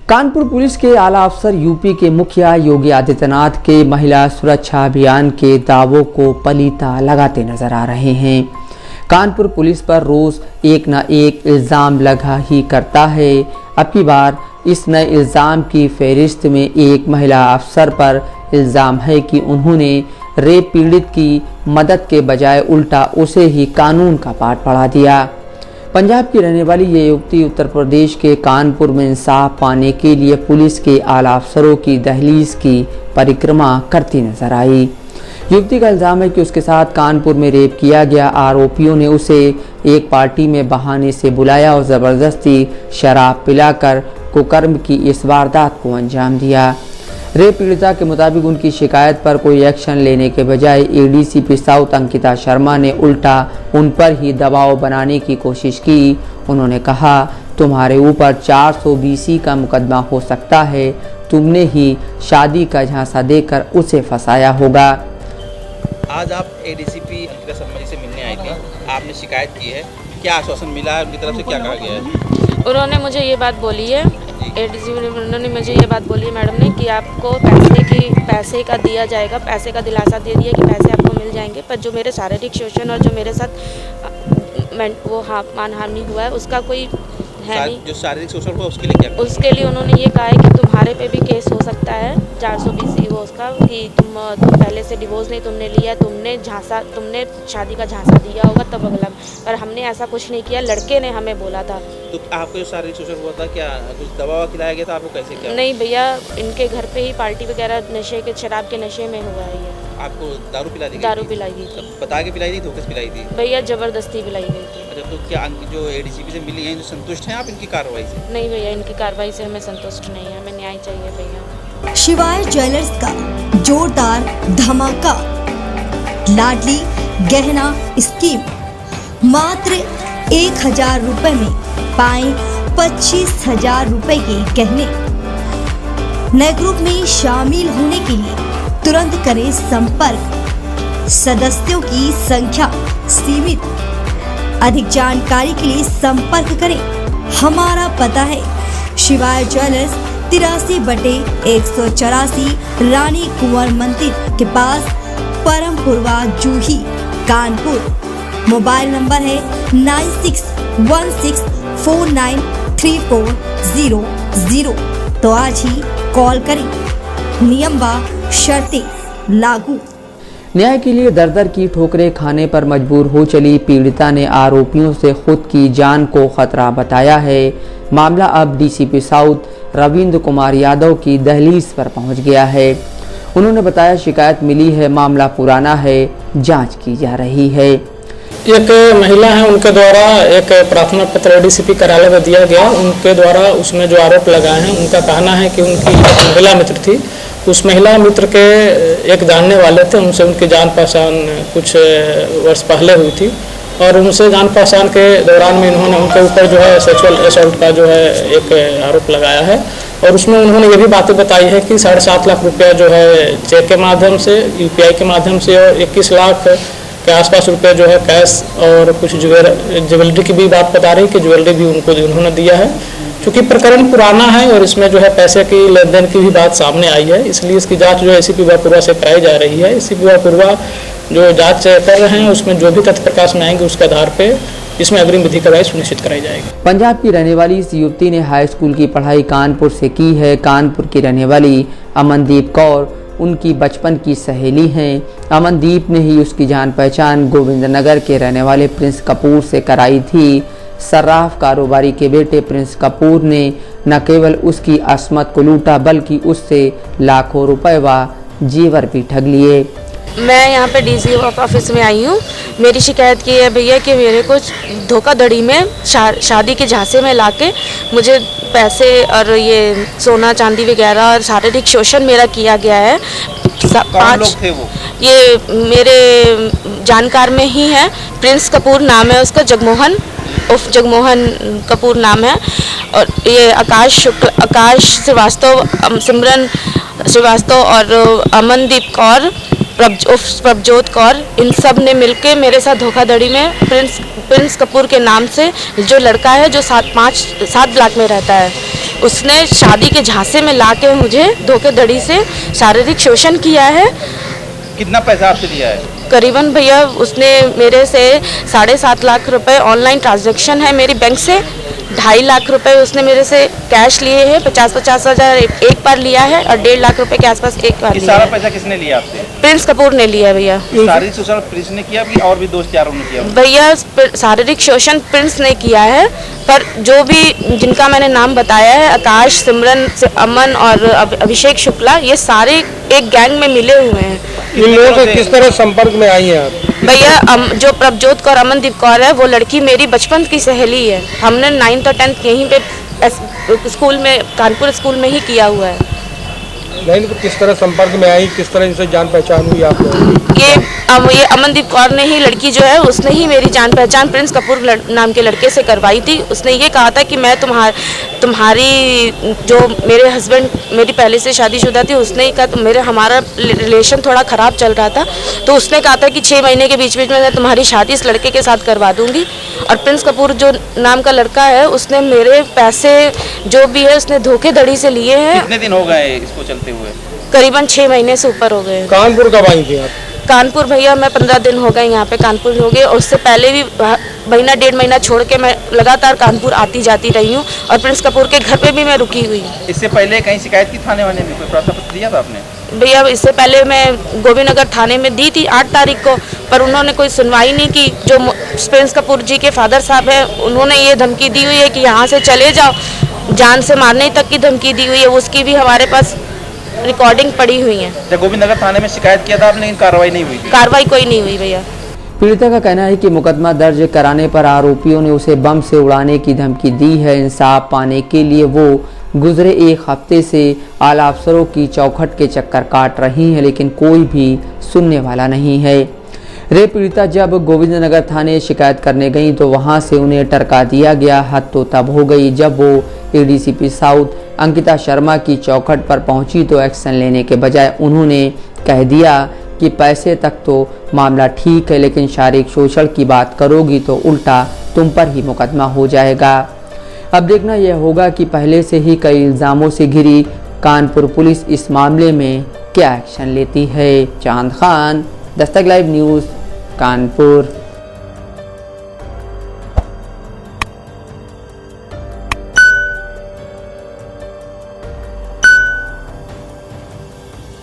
Kanpur police के आला अफसर यूपी के मुखिया योगी आदित्यनाथ के महिला सुरक्षा अभियान के दावों को पलीता लगाते नजर आ रहे हैं। कानपुर पुलिस पर रोज एक न एक इल्ज़ाम लगा ही करता है। अब की बार इस नए इल्ज़ाम की फहरिस्त में एक महिला अफसर पर इल्ज़ाम है कि उन्होंने रेप पीड़ित की मदद के बजाय उल्टा उसे ही कानून का पाठ पढ़ा दिया। पंजाब की रहने वाली ये युवती उत्तर प्रदेश के कानपुर में इंसाफ पाने के लिए पुलिस के आला अफसरों की दहलीज की परिक्रमा करती नजर आई। युवती का इल्ज़ाम है कि उसके साथ कानपुर में रेप किया गया। आरोपियों ने उसे एक पार्टी में बहाने से बुलाया और ज़बरदस्ती शराब पिलाकर कुकर्म की इस वारदात को अंजाम दिया। रेप पीड़िता के मुताबिक उनकी शिकायत पर कोई एक्शन लेने के बजाय एडीसीपी साउथ अंकिता शर्मा ने उल्टा उन पर ही दबाव बनाने की कोशिश की। उन्होंने कहा, तुम्हारे ऊपर 420 का मुकदमा हो सकता है, तुमने ही शादी का झांसा देकर उसे फंसाया होगा। आज आप एडीसीपी अंकिता शर्मा जी से मिलने आए थे, आपने शिकायत की है, क्या आश्वासन मिला है उनकी तरफ से, क्या कहा गया है? उन्होंने मुझे ये बात बोली है, उन्होंने मुझे ये बात बोली है मैडम ने कि आपको पैसे का दिया जाएगा, पैसे का दिलासा दे दिया कि पैसे आपको मिल जाएंगे, पर जो मेरे शारीरिक शोषण और जो मेरे साथ वो मानहानि हुआ है उसका कोई है नहीं। जो शारीरिक शोषण हुआ उसके लिए क्या? उसके लिए उन्होंने ये कहा है कि तुम्हारे पे भी केस हो सकता है 420 वो उसका कि तुम पहले से डिवोर्स नहीं तुमने लिया, तुमने शादी का झांसा दिया होगा तब अगला, पर हमने ऐसा कुछ नहीं किया, लड़के ने हमें बोला था। तो आपको जो शारीरिक शोषण हुआ था क्या कुछ दवा खिलाया गया था आपको, कैसे क्या? नहीं भैया, इनके घर पे ही पार्टी वगैरह शराब के नशे में हुआ है ये। आपको दारू पिला दी? दारू पिलाई गई थी। बता के पिलाई थी, धोखे से पिलाई थी? भैया जबरदस्ती पिलाई गई थी। अच्छा, तो क्या जो एडीसीपी से मिली हैं, जो संतुष्ट हैं आप इनकी कार्रवाई से? नहीं भैया, इनकी कार्रवाई से हमें संतुष्ट नहीं है, हमें न्याय चाहिए भैया। शिवाय ज्वेलर्स का जोरदार धमाका, लाडली गहना स्कीम, मात्र 1000 रुपए में पाएं 25,000 रुपए के गहने। नए ग्रुप में शामिल होने के लिए तुरंत करें संपर्क। सदस्यों की संख्या सीमित। अधिक जानकारी के लिए संपर्क करें। हमारा पता है शिवाय ज्वेलर्स 83/184 रानी कुंवर मंदिर के पास, परमपुरवा जूही, कानपुर। मोबाइल नंबर है 9616493400। तो आज ही कॉल करें। नियम व शर्तें लागू। न्याय के लिए दर दर की ठोकरें खाने पर मजबूर हो चली पीड़िता ने आरोपियों से खुद की जान को खतरा बताया है। मामला अब डीसीपी साउथ रविंद्र कुमार यादव की दहलीज पर पहुंच गया है। उन्होंने बताया, शिकायत मिली है, मामला पुराना है, जांच की जा रही है। एक महिला है, उनके द्वारा एक प्रार्थना पत्र एडीसीपी कार्यालय में दिया गया। उनके द्वारा उसमें जो आरोप लगाए हैं, उनका कहना है कि उनकी महिला मित्र थी, उस महिला मित्र के एक जानने वाले थे, उनसे उनकी जान पहचान कुछ वर्ष पहले हुई थी और उनसे जान पहचान के दौरान में इन्होंने उनके ऊपर जो है सेक्सुअल असॉल्ट का जो है एक आरोप लगाया है। और उसमें उन्होंने ये भी बातें बताई है कि 7.5 लाख रुपया जो है चेक के माध्यम से, यूपीआई के माध्यम से, और 21 लाख के आसपास रुपये जो है कैश और कुछ ज्वेलरी की भी बात बता रही कि ज्वेलरी भी उन्होंने दिया है। क्योंकि प्रकरण पुराना है और इसमें जो है पैसे की लेन देन की भी बात सामने आई है, इसलिए इसकी जांच जो है एसीपी पूर्वा से कराई जा रही है। एसीपी पूर्वा जो जांच कर रहे हैं उसमें जो भी तथ्य प्रकाश में आएंगे उसके आधार पे इसमें अग्रिम विधि कार्रवाई सुनिश्चित कराई जाएगी। पंजाब की रहने वाली इस युवती ने हाई स्कूल की पढ़ाई कानपुर से की है। कानपुर की रहने वाली अमनदीप कौर उनकी बचपन की सहेली हैं। अमनदीप ने ही उसकी जान पहचान गोविंदनगर के रहने वाले प्रिंस कपूर से कराई थी। सर्राफ कारोबारी के बेटे प्रिंस कपूर ने न केवल उसकी अस्मत को लूटा बल्कि उससे लाखों रुपए व जेवर भी ठग लिए। मैं यहाँ पे डीसी ऑफिस में आई हूँ। मेरी शिकायत की है भैया कि मेरे को धोखाधड़ी में शादी के झांसे में लाके मुझे पैसे और ये सोना चांदी वगैरह और शारीरिक शोषण मेरा किया गया है। कौन लोग थे वो? ये मेरे जानकार में ही है। प्रिंस कपूर नाम है उसका, जगमोहन कपूर नाम है। और ये आकाश श्रीवास्तव, सिमरन श्रीवास्तव और अमनदीप कौर, प्रभजोत कौर, इन सब ने मिलके मेरे साथ धोखाधड़ी में प्रिंस कपूर के नाम से जो लड़का है जो 7 लाख में रहता है, उसने शादी के झांसे में लाके मुझे धोखाधड़ी से शारीरिक शोषण किया है। कितना पैसा आपसे लिया है? करीबन भैया उसने मेरे से 7.5 लाख रुपए ऑनलाइन ट्रांजैक्शन है मेरी बैंक से, 2.5 लाख रुपए उसने मेरे से कैश लिए हैं, 50-50 हज़ार एक बार लिया है और 1.5 लाख रुपए के आसपास एक बार ये लिया सारा है। पैसा किसने लिया आपसे? प्रिंस कपूर ने लिया है भैया। शारीरिक शोषण प्रिंस ने किया कि और भी दोस्त यारों ने किया? भैया शारीरिक शोषण प्रिंस ने किया है, पर जो भी जिनका मैंने नाम बताया है, आकाश, सिमरन, अमन और अभिषेक शुक्ला, ये सारे एक गैंग में मिले हुए हैं। इन लोगों से किस तरह संपर्क में आई हैं आप? भैया जो प्रभजोत कौर, अमनदीप कौर है, वो लड़की मेरी बचपन की सहेली है। हमने 9th और 10th यहीं पे स्कूल में, कानपुर स्कूल में ही किया हुआ है। नहीं तो किस तरह संपर्क में आई, किस तरह इनसे जान पहचान हुई आप लोगों की? ये अमनदीप कौर ने ही, लड़की जो है उसने ही मेरी जान पहचान प्रिंस कपूर नाम के लड़के से करवाई थी। उसने ये कहा था कि मैं तुम्हारी जो मेरे हस्बैंड, मेरी पहले से शादीशुदा थी, उसने ही कहा हमारा रिलेशन थोड़ा ख़राब चल रहा था, तो उसने कहा था कि 6 महीने के बीच में मैं तुम्हारी शादी इस लड़के के साथ करवा दूंगी। और प्रिंस कपूर जो नाम का लड़का है, उसने मेरे पैसे जो भी है उसने धोखाधड़ी से लिए हैं। कितने दिन हो गए इसको चलते हुए? करीबन 6 महीने से ऊपर हो गए। कानपुर कब आई थी आप? कानपुर भैया मैं 15 दिन हो गए यहाँ पे कानपुर हो गए, और उससे पहले भी महीना 1.5 महीना छोड़ के मैं लगातार कानपुर आती जाती रही हूँ, और प्रिंस कपूर के घर पे भी मैं रुकी हुई हूँ। इससे पहले कहीं शिकायत की थाने वाले में? कोई प्रार्थना पत्र दिया था आपने? भैया इससे पहले मैं गोविंदनगर थाने में दी थी 8 तारीख को, पर उन्होंने कोई सुनवाई नहीं की। जो प्रिंस कपूर जी के फादर साहब हैं, उन्होंने ये धमकी दी हुई है कि यहाँ से चले जाओ, जान से मारने तक की धमकी दी हुई है। उसकी भी हमारे पास रिकॉर्डिंग पड़ी हुई है। जब गोविंदनगर थाने में शिकायत किया था आपने, लेकिन कार्रवाई नहीं हुई? कार्रवाई कोई नहीं हुई भैया। पीड़िता का कहना है कि मुकदमा दर्ज कराने पर आरोपियों ने उसे बम से उड़ाने की धमकी दी है। इंसाफ पाने के लिए वो गुजरे 1 हफ्ते से आला अफसरों की चौखट के चक्कर काट रही हैं, लेकिन कोई भी सुनने वाला नहीं है। रेप पीड़िता जब गोविंदनगर थाने शिकायत करने गई तो वहां से उन्हें टरका दिया गया। हद तो तब हो गई जब वो एडीसीपी साउथ अंकिता शर्मा की चौखट पर पहुंची तो एक्शन लेने के बजाय उन्होंने कह दिया कि पैसे तक तो मामला ठीक है, लेकिन शारीरिक शोषण की बात करोगी तो उल्टा तुम पर ही मुकदमा हो जाएगा। अब देखना यह होगा कि पहले से ही कई इल्ज़ामों से घिरी कानपुर पुलिस इस मामले में क्या एक्शन लेती है। चांद खान, दस्तक लाइव न्यूज़, कानपुर।